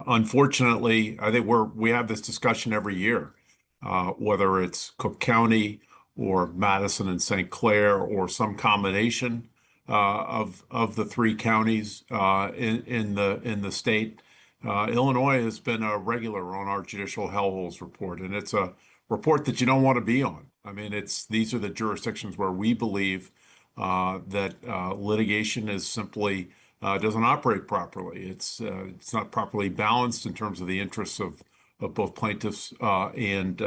Unfortunately, I think we have this discussion every year, whether it's Cook County or Madison and St. Clair or some combination of the three counties in the state. Illinois has been a regular on our Judicial Hellholes report, and it's a report that you don't want to be on. I mean, these are the jurisdictions where we believe that litigation is simply doesn't operate properly. It's not properly balanced in terms of the interests of both plaintiffs and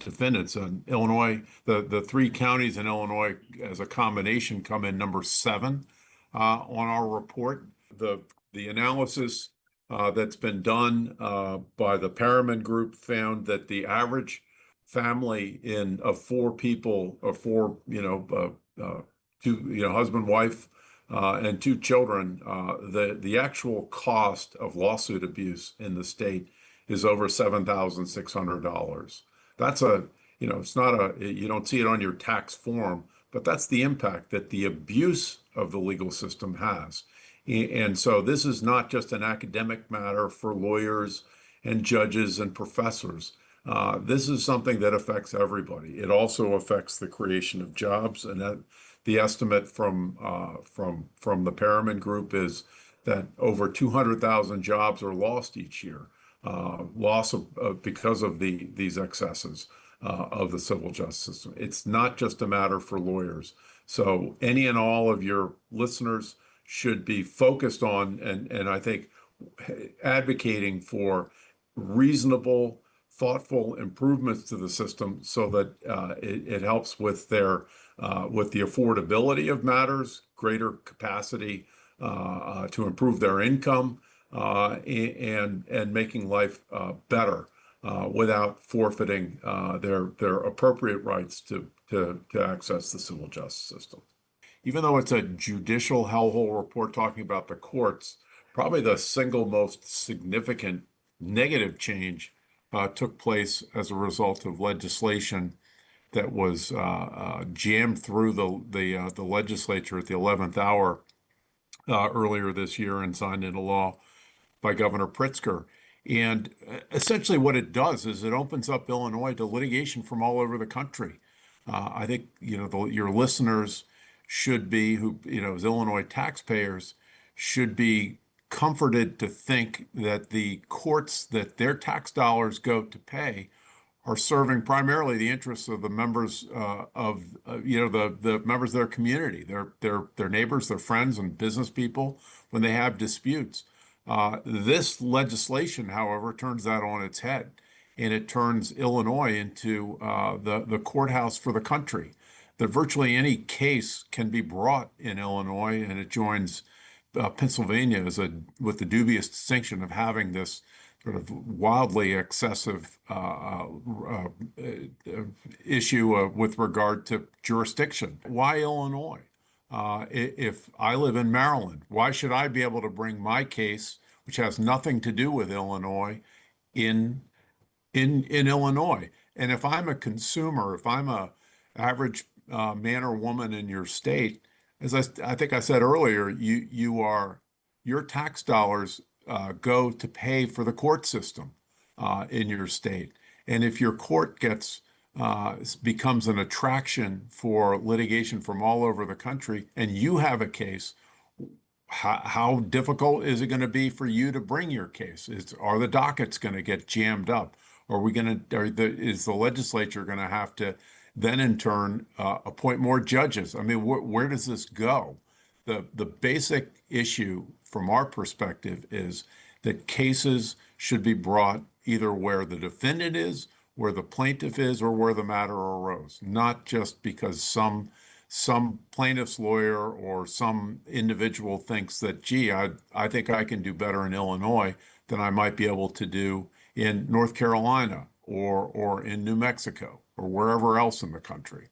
defendants. And Illinois, the three counties in Illinois as a combination come in number 7 on our report. The analysis that's been done by the Perriman Group found that the average family of 4 people, or 4, two, husband, wife, and 2 children, the actual cost of lawsuit abuse in the state is over $7,600. That's it's not you don't see it on your tax form, but that's the impact that the abuse of the legal system has. And so this is not just an academic matter for lawyers and judges and professors. This is something that affects everybody. It also affects the creation of jobs, and that the estimate from the Perriman Group is that over 200,000 jobs are lost each year, because of these excesses of the civil justice system. It's not just a matter for lawyers. So any and all of your listeners should be focused on and I think advocating for reasonable, thoughtful improvements to the system so that it helps with with the affordability of matters, greater capacity to improve their income, and making life better without forfeiting their appropriate rights to access the civil justice system. Even though it's a judicial hellhole report talking about the courts, probably the single most significant negative change took place as a result of legislation that was jammed through the legislature at the 11th hour earlier this year and signed into law by Governor Pritzker. And essentially what it does is it opens up Illinois to litigation from all over the country. I think, your listeners should be, as Illinois taxpayers, should be comforted to think that the courts that their tax dollars go to pay are serving primarily the interests of the members the members of their community, their neighbors, their friends, and business people when they have disputes. This legislation, however, turns that on its head, and it turns Illinois into the courthouse for the country. That virtually any case can be brought in Illinois, and it joins Pennsylvania with the dubious distinction of having this sort of wildly excessive issue with regard to jurisdiction. Why Illinois? If I live in Maryland, why should I be able to bring my case, which has nothing to do with Illinois, in Illinois? And if I'm a consumer, if I'm a average man or woman in your state, as I think I said earlier, your tax dollars go to pay for the court system in your state. And if your court becomes an attraction for litigation from all over the country, and you have a case, how difficult is it going to be for you to bring your case? Are the dockets going to get jammed up? Is the legislature going to have to then in turn appoint more judges? I mean, where does this go? The basic issue from our perspective is that cases should be brought either where the defendant is, where the plaintiff is, or where the matter arose, not just because some plaintiff's lawyer or some individual thinks that, gee, I think I can do better in Illinois than I might be able to do in North Carolina or in New Mexico or wherever else in the country.